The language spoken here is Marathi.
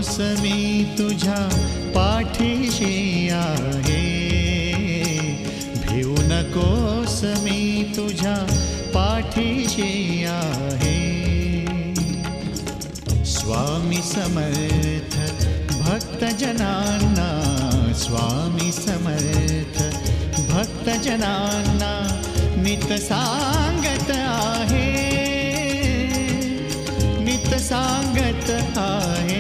मी तुझ्या पाठीशी आहे, भिवू नकोस मी तुझ्या पाठीशी आहे. स्वामी समर्थ भक्तजनांना, स्वामी समर्थ भक्तजनांना नित सांगत आहे, नित सांगत आहे.